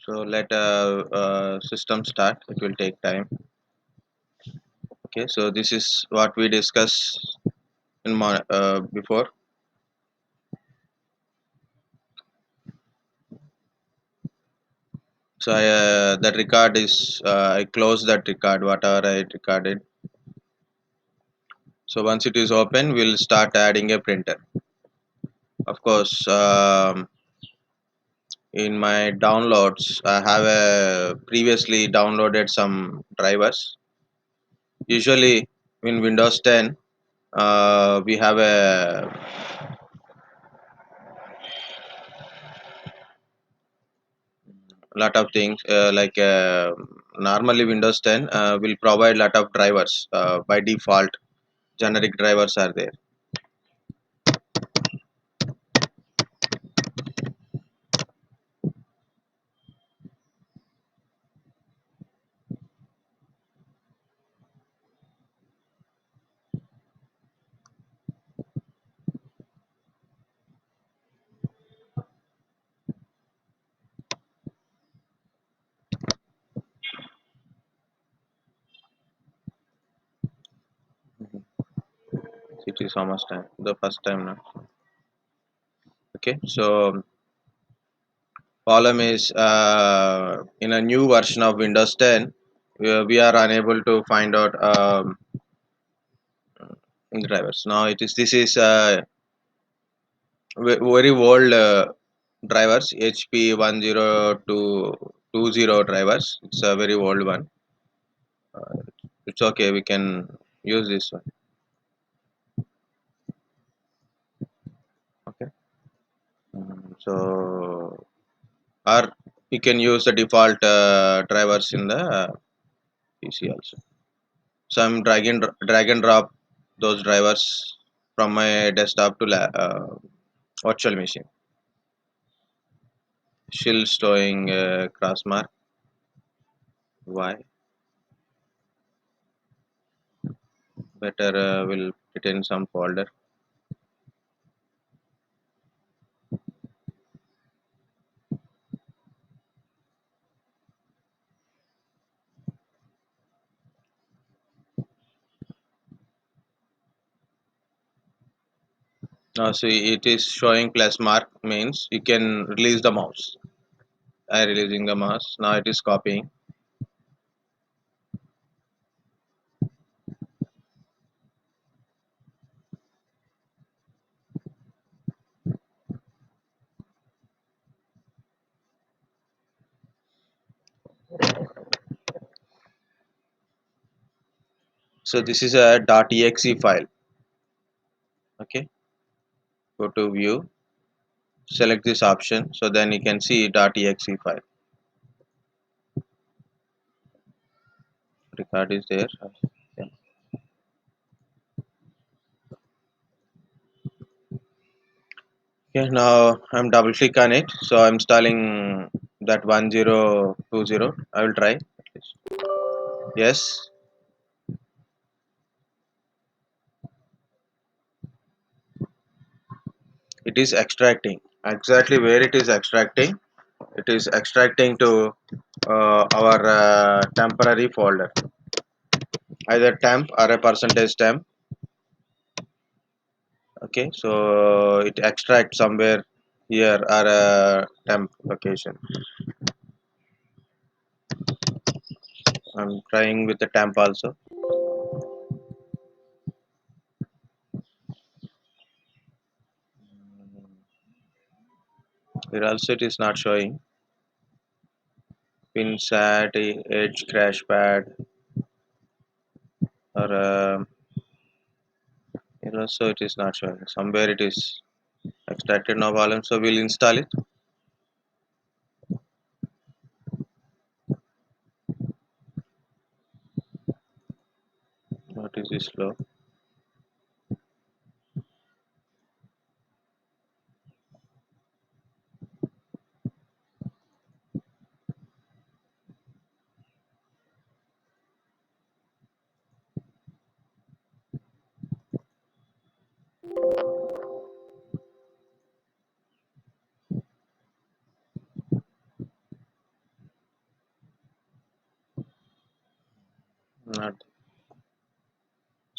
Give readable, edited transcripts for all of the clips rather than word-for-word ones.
So let system start. It will take time. Okay, so this is what we discussed in before. So that record is I close that record whatever I recorded. So once it is open, we'll start adding a printer. Of course, in my downloads, I have previously downloaded some drivers. Usually in Windows 10, we have a lot of things normally Windows 10 will provide lot of drivers by default. Generic drivers are there. It is how much time? The first time now. Okay, so problem is in a new version of Windows 10, we are unable to find out drivers. Now it is this is very old drivers HP 10220 drivers. It's a very old one. It's okay. We can use this one. Okay. So or we can use the default drivers in the PC also. So I'm drag and drop those drivers from my desktop to virtual machine. Still showing cross mark. Why? Better will put in some folder. Now see it is showing plus mark means you can release the mouse. I releasing the mouse. Now it is copying. So this is a .exe file. Okay. Go to view. Select this option. So then you can see .exe file. Record is there. Okay. Okay, now I'm double click on it. So I'm installing that 1020. I will try at least. Yes, it is extracting. Exactly where it is extracting. It is extracting to our temporary folder, either temp or a percentage temp. Okay, so it extracts somewhere here or a temp location. I'm trying with the temp also. Here also it is not showing. Pin sat, edge crash pad, or here also it is not showing. Somewhere it is extracted no problem. So we'll install it. What is this flow?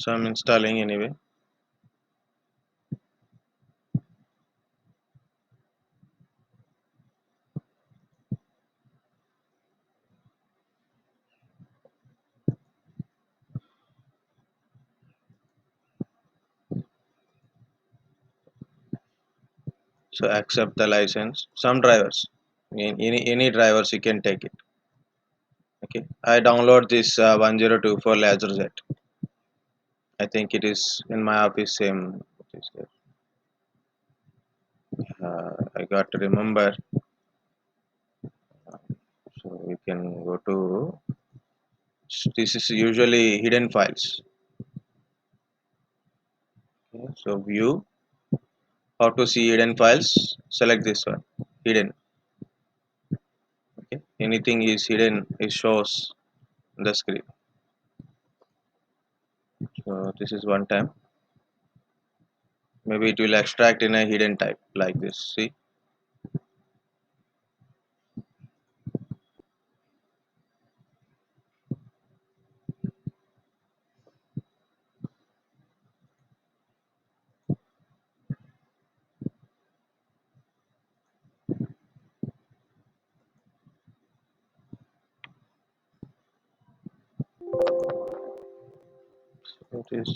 So I'm installing anyway. So accept the license. Some drivers, any drivers you can take it. Okay, I download this 1024 LaserJet. I think it is in my office same. It is there. I got to remember. So we can go to. This is usually hidden files. Okay, so view. How to see hidden files? Select this one. Hidden. Okay, anything is hidden. It shows on the screen. So this is one time. Maybe it will extract in a hidden type like this. See. It is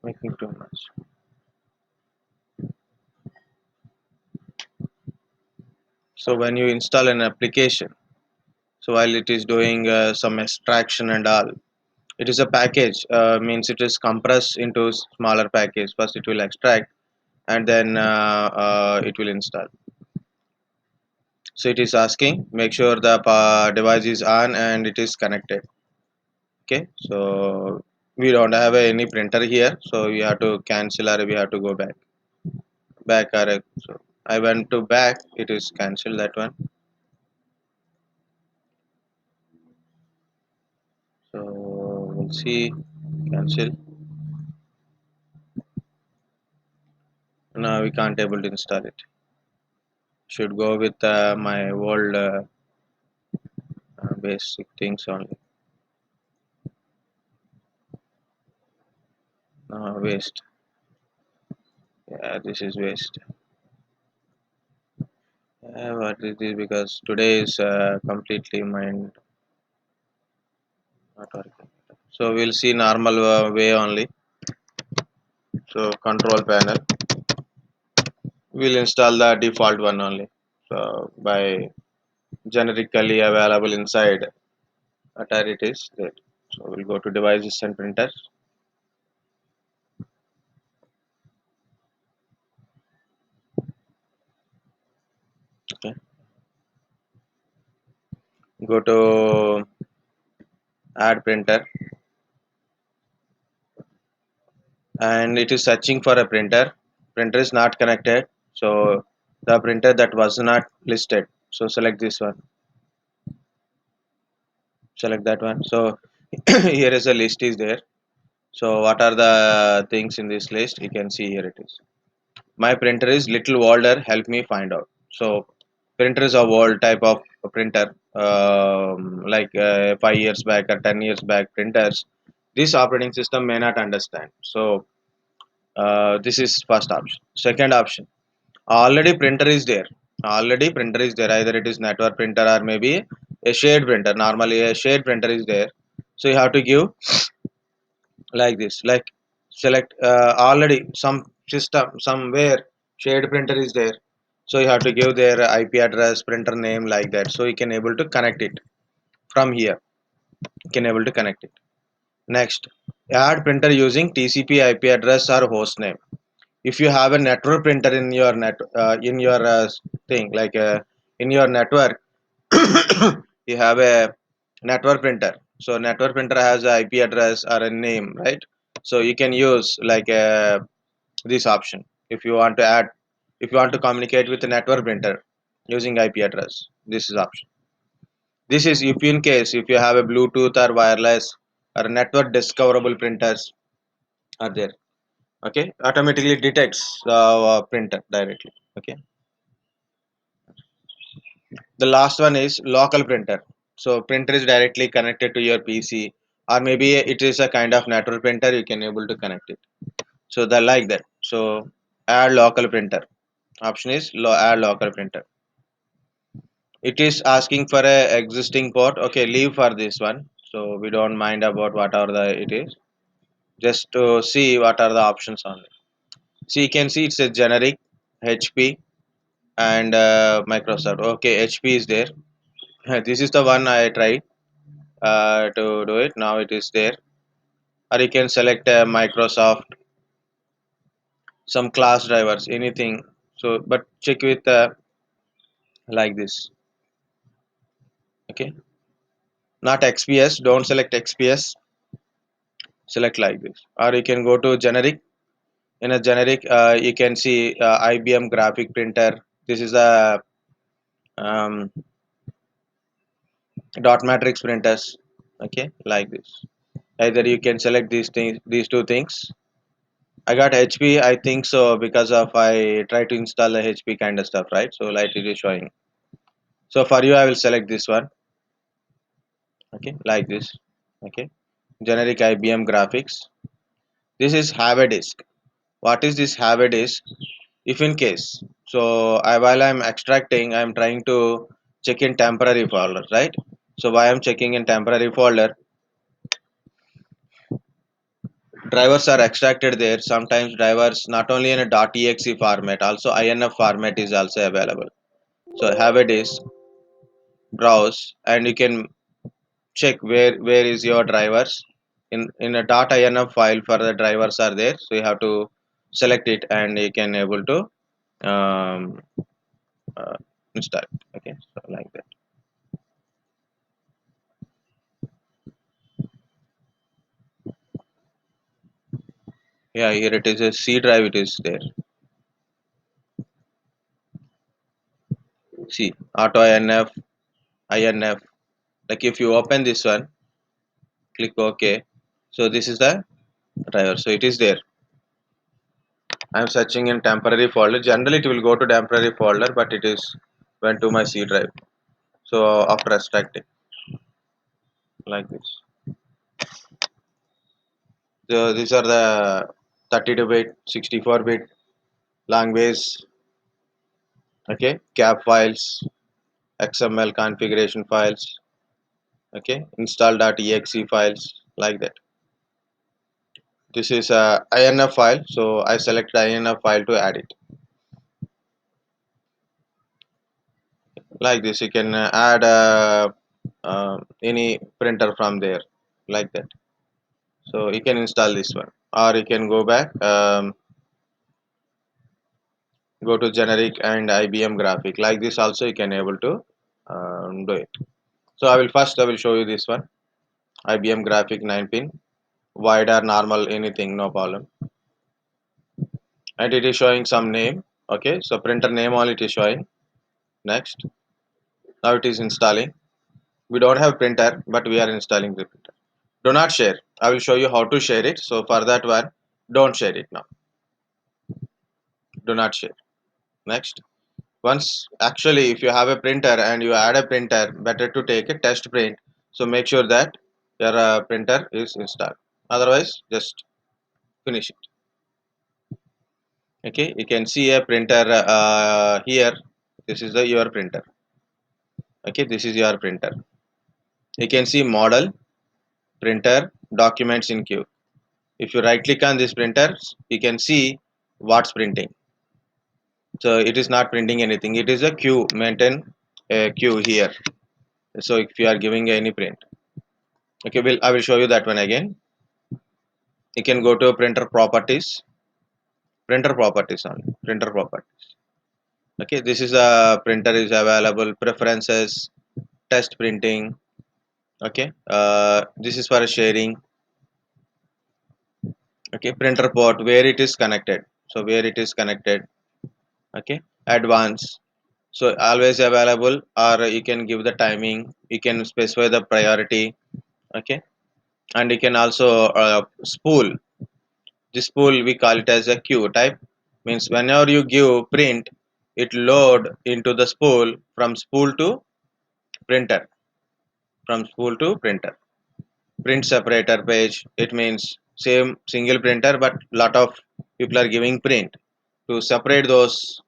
making too much. So when you install an application, so while it is doing some extraction and all, it is a package. Means it is compressed into smaller package. First it will extract and then it will install. So it is asking, make sure the device is on and it is connected. Okay, so we don't have any printer here, so we have to cancel or we have to go back or so I went to back. It is cancelled that one. So we'll see. Cancel. Now we can't able to install it. Should go with my old basic things only. Waste. Yeah, this is waste. What is this? Because today is completely mind not working. So we'll see normal way only. So control panel. We'll install the default one only. So by generically available inside Atari it is there. So we'll go to devices and printers. Okay. Go to add printer and it is searching for a printer. Printer is not connected. So the printer that was not listed. So select this one. Select that one. So here is a list is there. So what are the things in this list? You can see here it is. My printer is little older. Help me find out. So printer is a old type of printer, like 5 years back or 10 years back printers. This operating system may not understand. So this is first option. Second option. Already printer is there. Already printer is there. Either it is network printer or maybe a shared printer. Normally a shared printer is there. So you have to give like this, like select already some system somewhere shared printer is there, so you have to give their IP address, printer name, like that, so you can able to connect it from here. You can able to connect it. Next, add printer using TCP IP address or host name. If you have a network printer in your in your thing, like in your network, you have a network printer, so network printer has a IP address or a name, right? So you can use like this option. If you want to add, if you want to communicate with the network printer using IP address, this is option. This is if in case if you have a Bluetooth or wireless or network discoverable printers are there. Okay, automatically detects printer directly. Okay, the last one is local printer. So printer is directly connected to your PC or maybe it is a kind of network printer, you can able to connect it. So they like that. So add local printer option is add local printer. It is asking for a existing port. Okay, leave for this one, so we don't mind about what are the it is, just to see what are the options on it. So you can see it's a generic HP and Microsoft. Okay, HP is there. This is the one I tried to do it. Now it is there. Or you can select Microsoft, some class drivers, anything. So, but check with like this. Okay, not XPS. Don't select XPS. Select like this. Or you can go to generic. In a generic, you can see IBM graphic printer. This is a dot matrix printers. Okay, like this. Either you can select these things, these two things. I got HP, I think so, because of I try to install the HP kind of stuff, right? So like it is showing. So for you, I will select this one. Okay, like this. Okay, generic IBM graphics. This is have a disk. What is this have a disk? If in case, so while I'm extracting, I'm trying to check in temporary folder, right? So why I'm checking in temporary folder, drivers are extracted there. Sometimes drivers not only in a .exe format, also INF format is also available. So have a disk, browse, and you can check where is your drivers in a .inf file for the drivers are there. So you have to select it and you can able to um, uh, install it. Okay, so like that. Yeah, here it is a C drive. It is there. See, auto INF, INF. Like if you open this one, click OK. So this is the driver. So it is there. I'm searching in temporary folder. Generally, it will go to temporary folder, but it is went to my C drive. So after extracting, like this. So these are the 32-bit, 64-bit language. Okay, cap files, XML configuration files. Okay, install.exe files like that. This is a INF file, so I select INF file to add it. Like this, you can add any printer from there, like that. So you can install this one, or you can go back, go to generic and IBM graphic. Like this, also you can able to do it. So I will show you this one, IBM graphic 9 pin, wide or normal, anything, no problem. And it is showing some name. Okay, so printer name all it is showing. Next, now it is installing. We don't have printer, but we are installing the printer. Do not share. I will show you how to share it. So for that one, don't share it now. Do not share. Next, once actually if you have a printer and you add a printer, better to take a test print. So make sure that your printer is installed. Otherwise, just finish it. Okay, you can see a printer here. This is the your printer. Okay, this is your printer. You can see model, printer, documents in queue. If you right click on this printer, you can see what's printing. So it is not printing anything. It is a queue, maintain a queue here. So if you are giving any print, okay, well I will show you that one again. You can go to printer properties on printer properties. Okay, this is a printer is available, preferences, test printing. Okay, this is for sharing. Okay, printer port where it is connected. So where it is connected. Okay, advanced. So always available, or you can give the timing, you can specify the priority. Okay, and you can also spool. This spool we call it as a queue type, means whenever you give print, it load into the spool, from spool to printer, from spool to printer. print separator page. It means same single printer, but lot of people are giving print to separate those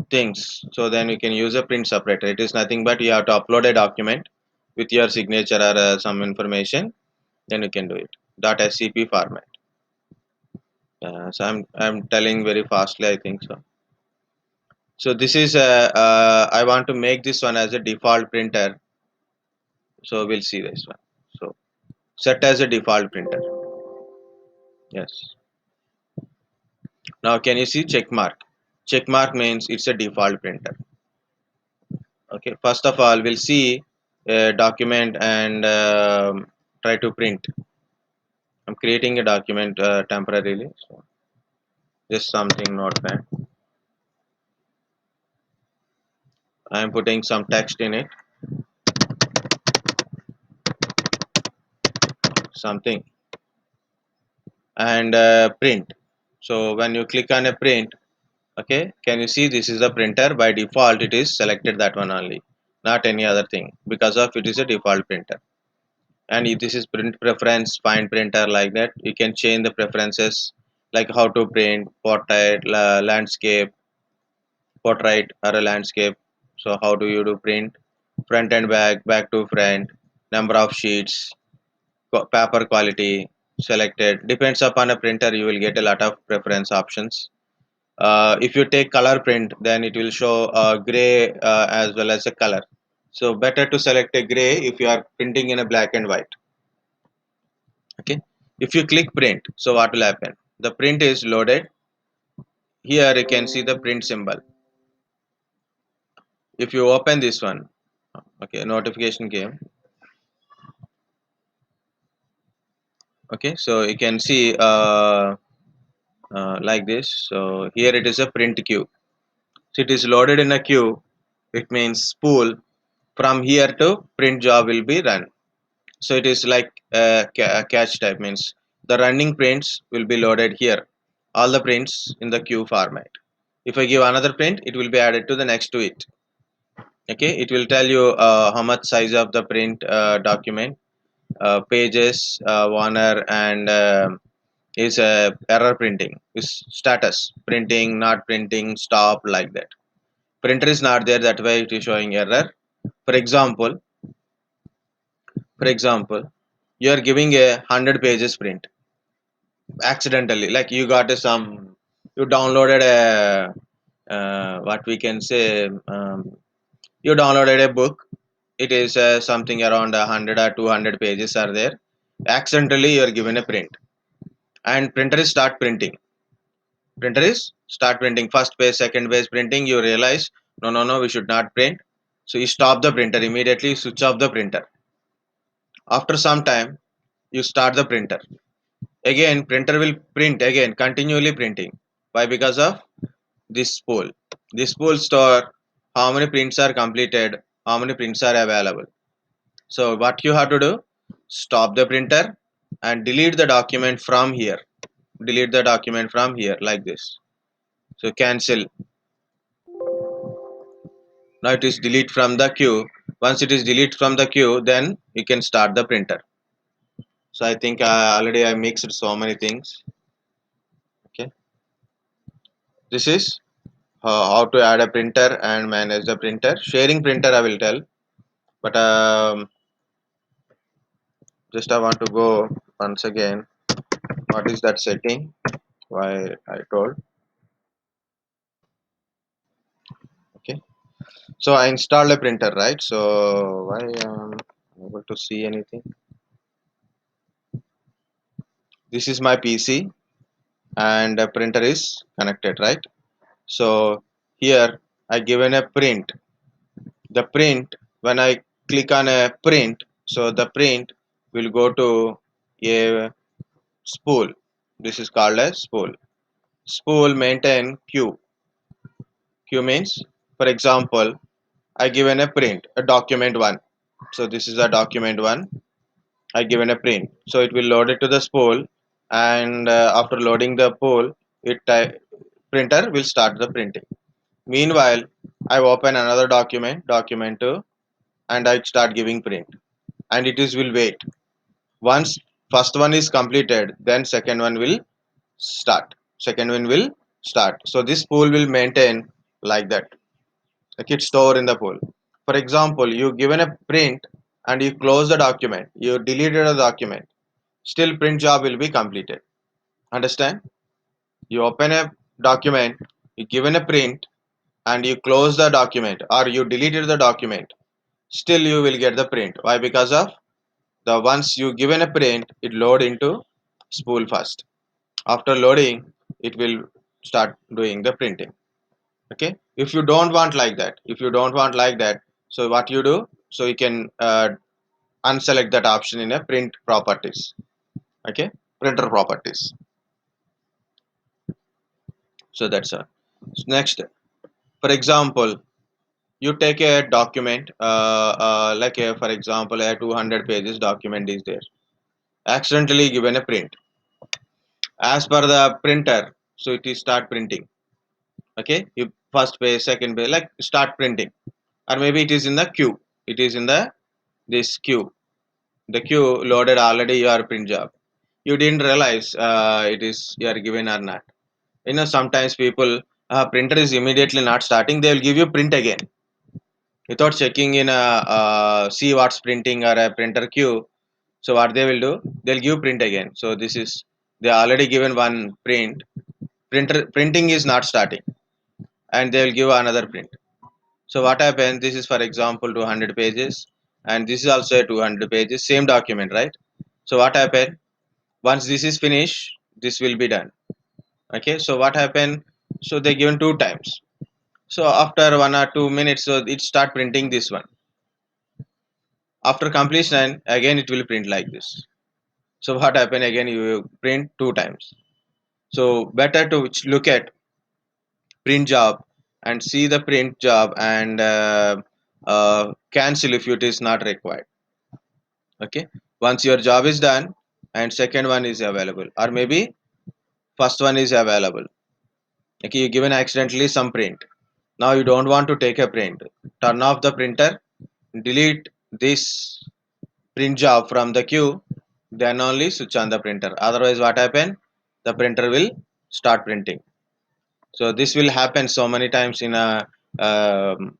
things. So then you can use a print separator. It is nothing but you have to upload a document with your signature or some information. Then you can do it. .scp format. So I'm telling very fastly. I think so. So this is I want to make this one as a default printer. So we'll see this one. So set as a default printer. Yes. Now can you see check mark? Check mark means it's a default printer. Okay. First of all, we'll see a document and try to print. I'm creating a document temporarily. So just something notepad. I'm putting some text in it. Something and print. So when you click on a print, okay, can you see this is the printer? By default it is selected that one only, not any other thing, because of it is a default printer. And if this is print preference, find printer, like that you can change the preferences, like how to print portrait, landscape, portrait or a landscape. So how do you do print? Front and back, back to front, number of sheets, paper quality, selected. Depends upon a printer, you will get a lot of preference options. If you take color print, then it will show gray as well as a color. So better to select a gray if you are printing in a black and white. Okay. If you click print, so what will happen? The print is loaded. Here you can see the print symbol. If you open this one, okay, notification came. Okay, so you can see like this. So here it is a print queue. So it is loaded in a queue. It means spool from here to print job will be run. So it is like a catch type, means the running prints will be loaded here. All the prints in the queue format. If I give another print, it will be added to the next to it. Okay, it will tell you how much size of the print document, pages, Warner, and is error printing, is status printing, not printing, stop, like that. Printer is not there, that way it is showing error. For example, you are giving a 100 pages print accidentally, like you got you downloaded a what we can say, you downloaded a book. It is something around 100 or 200 pages are there. Accidentally you are given a print, and printer is start printing first page, second page printing. You realize, no, we should not print. So you stop the printer immediately, switch off the printer. After some time, you start the printer again. Printer will print again, continually printing. Why? Because of this spool. This spool store how many prints are completed, how many prints are available. So what you have to do, stop the printer and delete the document from here. Delete the document from here, like this. So cancel. Now it is delete from the queue. Once it is delete from the queue, then you can start the printer. So I think already I mixed so many things. Okay, this is how to add a printer and manage the printer. Sharing printer I will tell, but just I want to go once again. What is that setting? Why I told. Okay, so I installed a printer, right? So why I'm able to see anything? This is my PC and the printer is connected, right? So here I given a print. The print, when I click on a print, so the print will go to a spool. This is called a spool. Spool maintain queue. Queue means, for example, I given a print, a document one. So this is a document one. I given a print. So it will load it to the spool, and after loading the spool, it printer will start the printing. Meanwhile, I open another document, document 2, and I start giving print, and it is will wait. Once first one is completed, then second one will start. Second one will start. So this pool will maintain like that. Like it store in the pool. For example, you given a print and you close the document. You deleted the document. Still print job will be completed. Understand? You open a document, you given a print and you close the document or you deleted the document. Still you will get the print. Why? Because of the once you given a print, it load into spool first. After loading, it will start doing the printing. Okay. If you don't want like that, if you don't want like that, so what you do? So you can unselect that option in a print properties. Okay. Printer properties. So that's all. Next, for example, you take a document like a, for example, a 200 pages document is there, accidentally given a print as per the printer, so it is start printing. Okay, you first page, second page, like start printing, or maybe it is in the queue, it is in the this queue, the queue loaded already your print job, you didn't realize it is you are given or not. Sometimes people, printer is immediately not starting, they will give you print again without checking in a see what's printing or a printer queue. So what they will do, they'll give print again. So this is, they already given one print, printer printing is not starting, and they will give another print. So what happens, this is for example 200 pages, and this is also a 200 pages, same document, right? So what happened, once this is finished, this will be done. Okay, so what happened, so they given two times. So after 1 or 2 minutes, so it start printing this one. After completion, again it will print like this. So what happen, again you print two times. So better to look at print job and see the print job and cancel if it is not required. Okay, once your job is done and second one is available, or maybe first one is available. Okay, you given accidentally some print, now you don't want to take a print, turn off the printer, delete this print job from the queue, then only switch on the printer. Otherwise what happen, the printer will start printing. So this will happen so many times in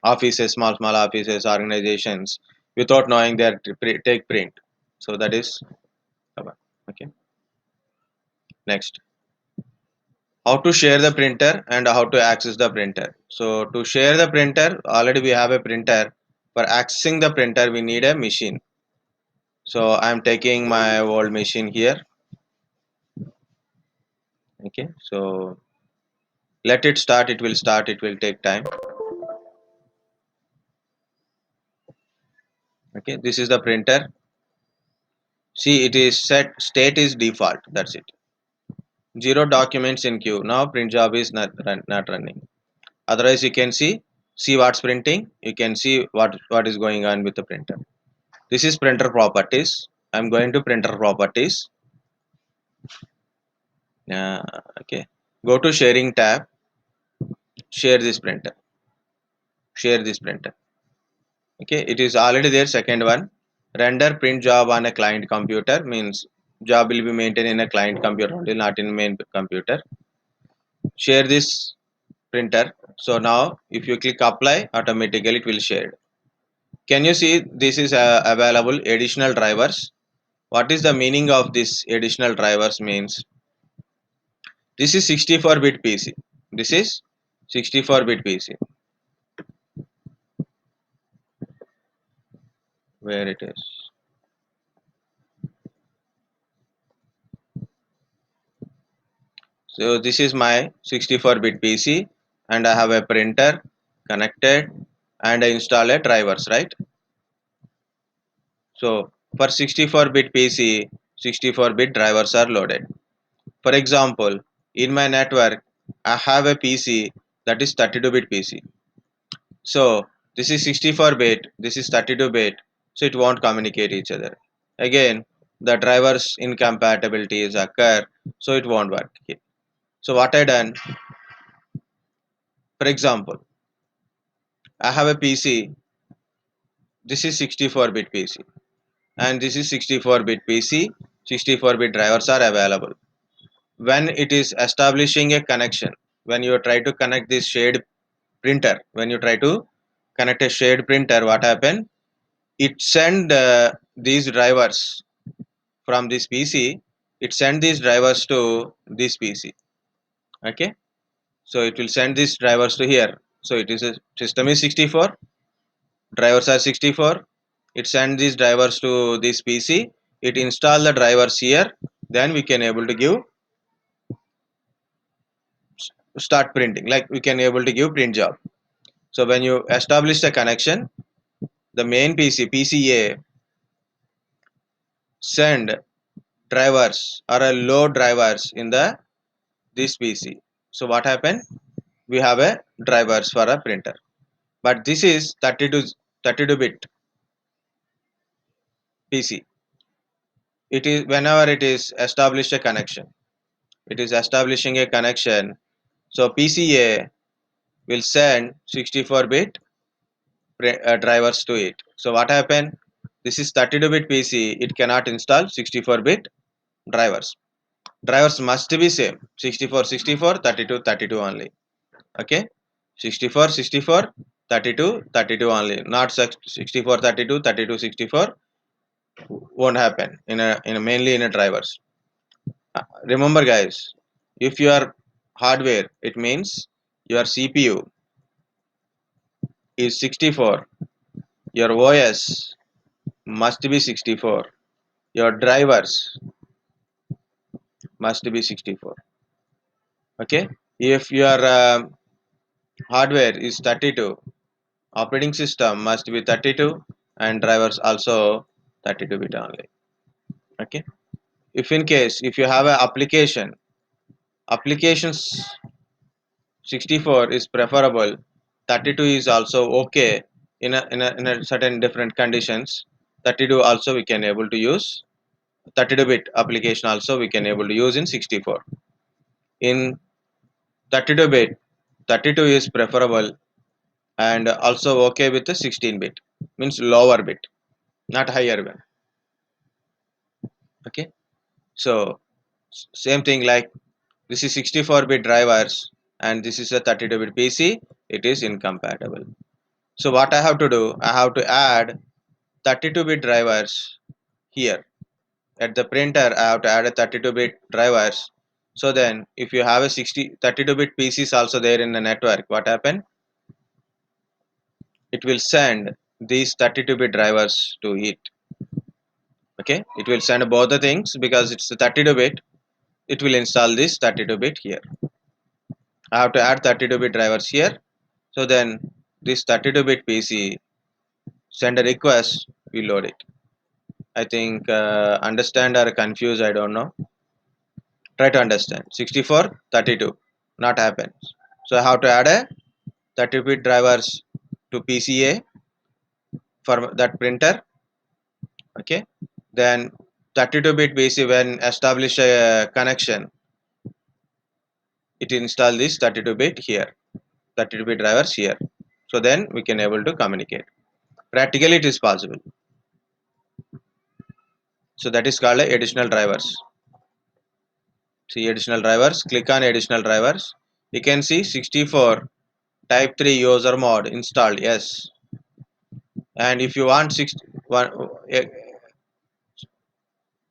offices, small offices, organizations, without knowing that take print. So that is okay. Next, how to share the printer and how to access the printer. So to share the printer, already we have a printer. For accessing the printer, we need a machine. So I'm taking my old machine here. Okay, so let it start. It will start. It will take time. Okay, this is the printer. See, it is set state is default. That's it. Zero documents in queue. Now print job is not running. Otherwise, you can see what's printing. You can see what is going on with the printer. This is printer properties. I'm going to printer properties. Uh, okay. Go to sharing tab. Share this printer. Share this printer. Okay. It is already there. Second one. Render print job on a client computer means job will be maintained in a client computer only, not in main computer. Share this printer. So now if you click apply, automatically it will share. Can you see this is available additional drivers? What is the meaning of this additional drivers means? This is 64-bit PC. This is 64-bit PC. Where it is? So this is my 64-bit PC, and I have a printer connected, and I install a drivers, right? So for 64-bit PC, 64-bit drivers are loaded. For example, in my network, I have a PC that is 32-bit PC. So this is 64-bit, this is 32-bit, so it won't communicate each other. Again, the drivers incompatibilities occur, so it won't work. So what I done, for example, I have a PC, this is 64-bit PC, and this is 64-bit PC. 64-bit drivers are available. When it is establishing a connection, when you try to connect this shared printer, when you try to connect a shared printer, what happen? It send these drivers from this PC. It send these drivers to this PC. Okay, so it will send these drivers to here. So it is a system is 64, drivers are 64. It send these drivers to this PC. It install the drivers here. Then we can able to give start printing. Like we can able to give print job. So when you establish the connection, the main PC PCA send drivers or a load drivers in the this PC. So what happened? We have a drivers for a printer, but this is 32-bit PC. It is whenever it is establish a connection, it is establishing a connection. So PCA will send 64-bit drivers to it. So what happened? This is 32-bit PC. It cannot install 64-bit drivers. Drivers must be same 64 64 32 32 only. Okay, 64 64 32 32 only, not 64 32 32 64 won't happen in a mainly in a drivers. Remember guys, if your hardware, it means your CPU is 64, your OS must be 64, your drivers must be 64. Okay, if your hardware is 32, operating system must be 32 and drivers also 32 bit only. Okay, if in case if you have an applications 64 is preferable, 32 is also okay in a certain different conditions. 32 also we can able to use, 32 bit application also we can able to use in 64. In 32 bit, 32 is preferable and also okay with the 16 bit, means lower bit, not higher one. Okay, so same thing, like this is 64-bit drivers and this is a 32-bit PC, it is incompatible. So what I have to do, I have to add 32-bit drivers here at the printer. I have to add a 32-bit drivers. So then if you have a 32-bit PCs also there in the network, what happen? It will send these 32-bit drivers to it. Okay, it will send both the things because it's a 32-bit. It will install this 32-bit here. I have to add 32-bit drivers here. So then this 32-bit PC send a request, we load it. I think understand or confused, I don't know. Try to understand. 64, 32, not happens. So I have to add a 30-bit drivers to PCA for that printer. Okay. Then 32-bit PC, when establish a connection, it install this 32-bit here, 32-bit drivers here. So then we can able to communicate. Practically it is possible. So that is called additional drivers. See additional drivers, click on additional drivers. You can see 64 type 3 user mod installed, yes. And if you want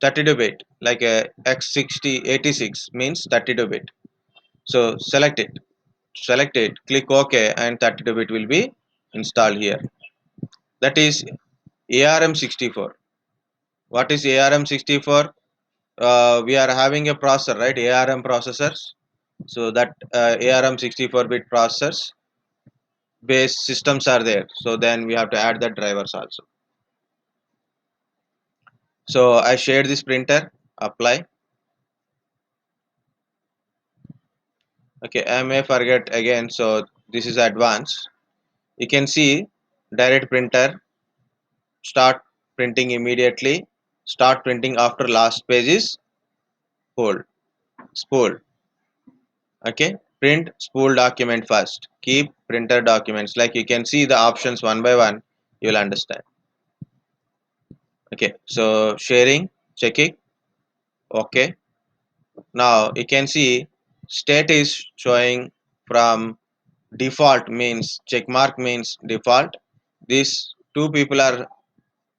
32 bit, like a x6086 means 32 bit. So select it, click OK, and 32 bit will be installed here. That is ARM64. What is ARM64? We are having a processor, right? ARM processors. So that ARM 64-bit processors based systems are there. So then we have to add the drivers also. So I shared this printer, apply. Okay, I may forget again. So this is advanced. You can see direct printer, start printing immediately, start printing after last page is hold, spool. Okay, print spool document first, keep printer documents. Like you can see the options one by one, you will understand. Okay, so sharing, checking. Okay, now you can see state is showing from default means check mark means default. These two people are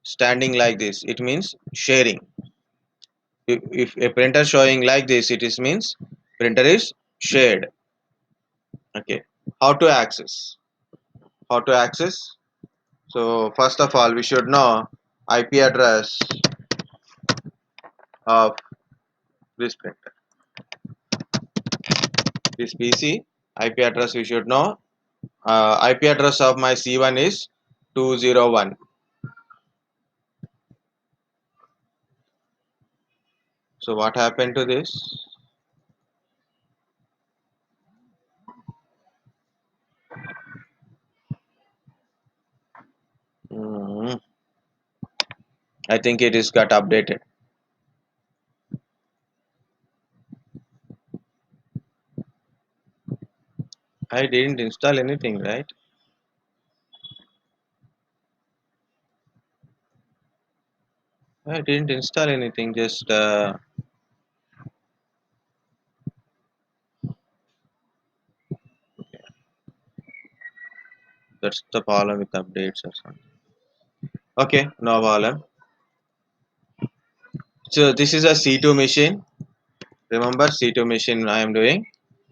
standing like this. It means sharing. If a printer showing like this, it is means printer is shared. Okay, how to access? How to access? So first of all, we should know IP address of this printer. This PC IP address we should know. IP address of my C1 is 201. So what happened to this? Hmm, I think it is got updated. I didn't install anything, right? I didn't install anything. Just that's the problem with updates or something. Okay, no problem. So this is a C2 machine. Remember C2 machine I am doing.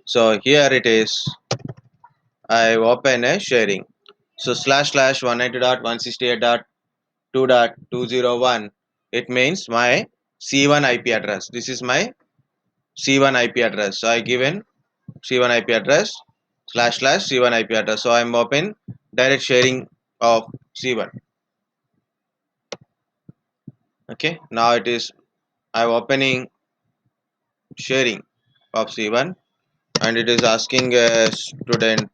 So here it is. I open a sharing. So slash slash 192.168.2.201. It means my C1 IP address. This is my C1 IP address. So I given C1 IP address slash slash C1 IP address. So I'm open direct sharing of C1. Okay. Now it is I'm opening sharing of C1 and it is asking student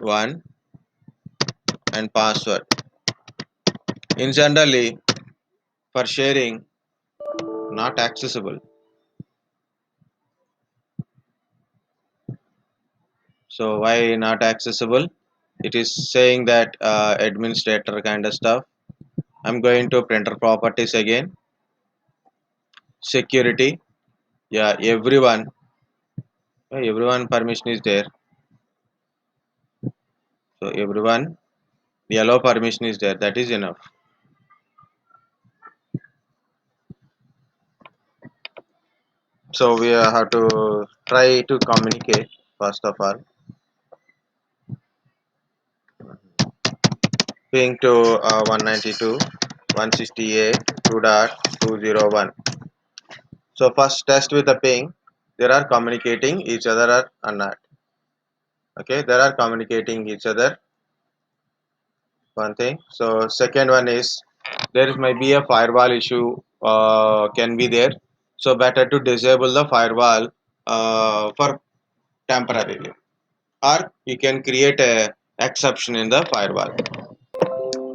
1 and password. In generally for sharing not accessible. So why not accessible? It is saying that administrator kind of stuff. I'm going to printer properties again. Security. Yeah, everyone permission is there. So everyone yellow permission is there. That is enough. So we have to try to communicate first of all. Ping to 192.168.2.201. So first test with the ping. There are communicating each other or not. Okay, there are communicating each other. One thing. So second one is there is might be a firewall issue can be there. So better to disable the firewall for temporarily, or you can create a exception in the firewall.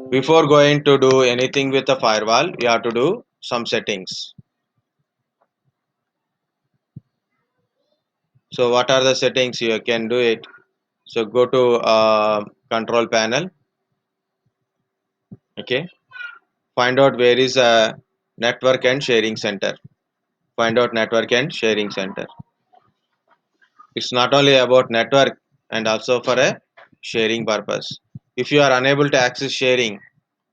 Before going to do anything with the firewall, you have to do some settings. So what are the settings? You can do it. So go to control panel. Okay, find out where is a network and sharing center. Find out network and sharing center. It's not only about network and also for a sharing purpose. If you are unable to access sharing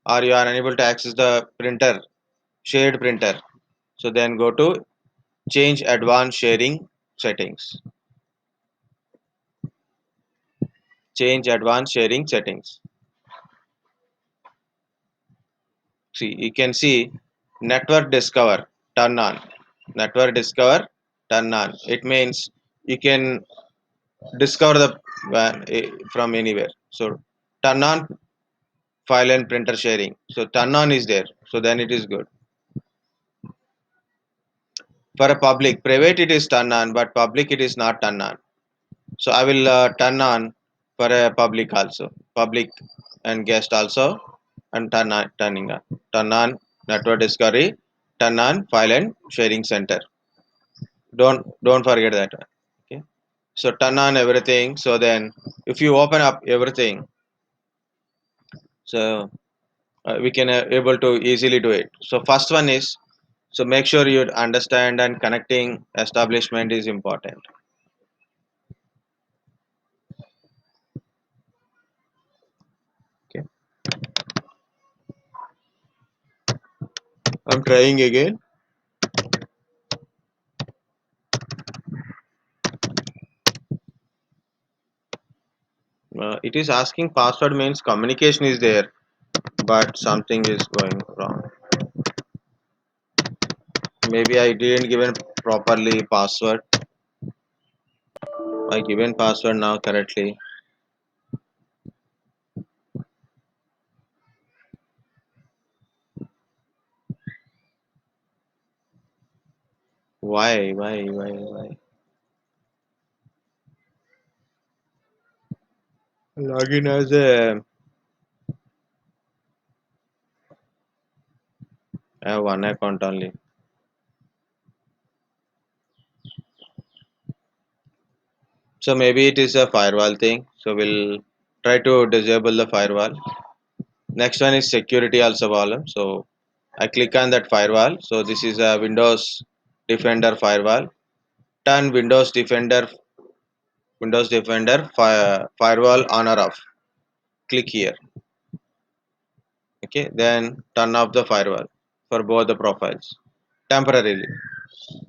or you are unable to access the printer, shared printer, so then go to change advanced sharing settings. Change advanced sharing settings. See, you can see network discover turn on. Network discover turn on. It means you can discover the from anywhere. So turn on file and printer sharing. So turn on is there. So then it is good. For a public, private it is turn on, but public it is not turn on. So I will turn on for a public also, public and guest also, and turning on. Turn on network discovery, turn on file and sharing center. Don't forget that one. Okay. So turn on everything. So then if you open up everything, so we can able to easily do it. So first one is, so make sure you understand and connecting establishment is important. Okay, I'm trying again. It is asking password means communication is there, but something is going wrong. Maybe I didn't given properly password. I given password now correctly. Why? Login as one account only. So maybe it is a firewall thing. So we'll try to disable the firewall. Next one is security also volume. So I click on that firewall. So this is a Windows Defender firewall. Turn Windows Defender firewall on or off. Click here. Okay. Then turn off the firewall for both the profiles temporarily. You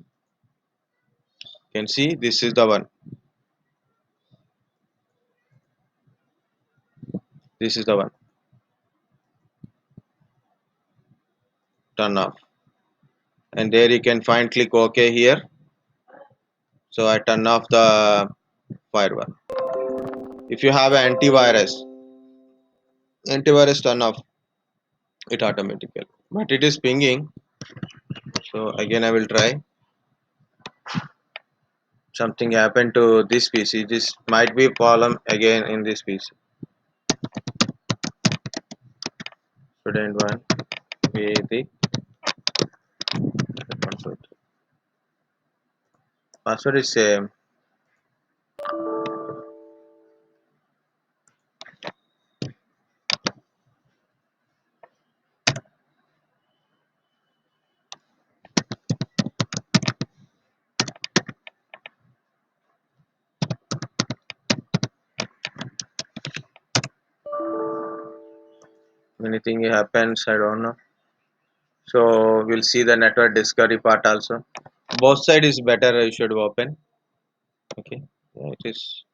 can see this is the one. This is the one. Turn off. And there you can find click OK here. So I turn off the firewall. If you have an antivirus turn off it automatically. But it is pinging. So again I will try. Something happened to this PC. This might be problem again in this PC. Student one, Vedic, password is same. Anything happens, I don't know. So we'll see the network discovery part also. Both side is better. You should open. Okay, yeah, it is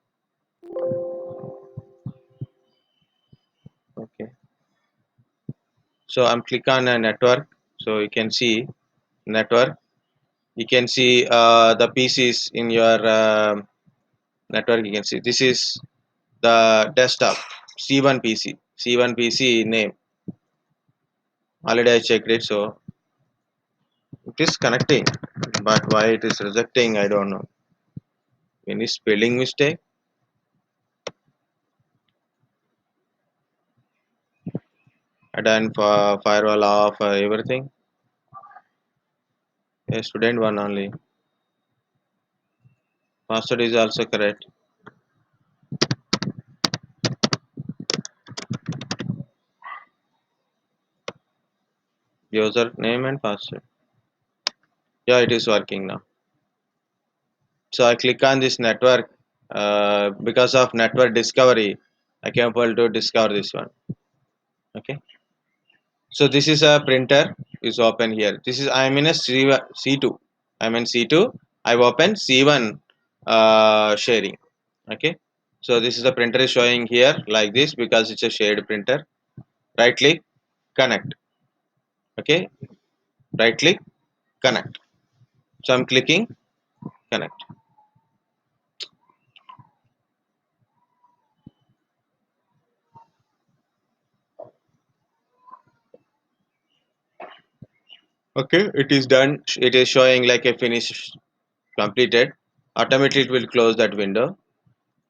okay. So I'm click on a network. So you can see network. You can see the PCs in your network. You can see this is the desktop C1 PC. C1 PC name. Already I checked it. So it is connecting, but why it is rejecting? I don't know. Any spelling mistake? I done for firewall off everything. A student one only. Password is also correct. User name and password. Yeah, it is working now. So I click on this network. Because of network discovery, I can able to discover this one. Okay. So this is a printer is open here. This is I'm in a C2. I'm in C2. I've opened C1 sharing. Okay. So this is the printer is showing here like this because it's a shared printer. Right click, connect. Okay. Right click, connect. So I'm clicking connect. Okay. It is done. It is showing like a finish completed. Automatically it will close that window.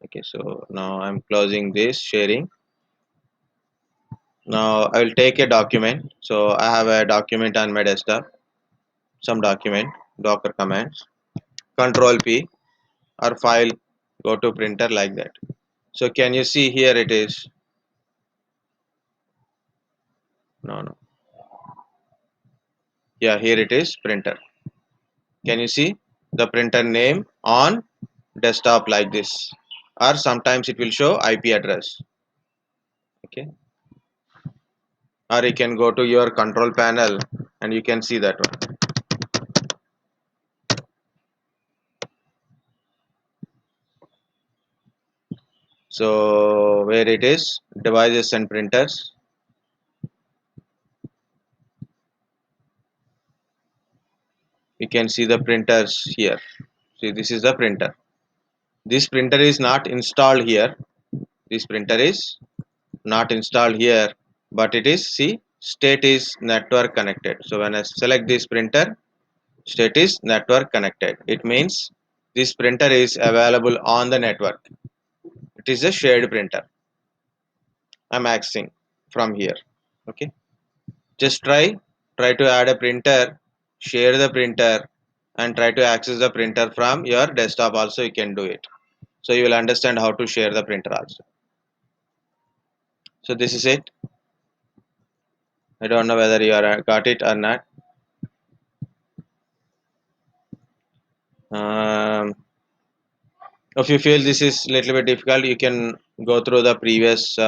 Okay. So now I'm closing this sharing. Now I will take a document. So I have a document on my desktop. Some document, Docker commands, Control P or file, go to printer like that. So can you see here it is No. Yeah, here it is, printer. Can you see the printer name on desktop like this? Or sometimes it will show IP address. Okay. Or you can go to your control panel and you can see that one. So where it is, devices and printers. You can see the printers here. See, this is the printer. This printer is not installed here. This printer is not installed here, but it is, see, state is network connected. So when I select this printer, state is network connected. It means this printer is available on the network. It is a shared printer. I'm accessing from here. Okay. Just try to add a printer, share the printer, and try to access the printer from your desktop also. You can do it. So you will understand how to share the printer also. So this is it. I don't know whether you are got it or not. Um, if you feel this is little bit difficult, you can go through the previous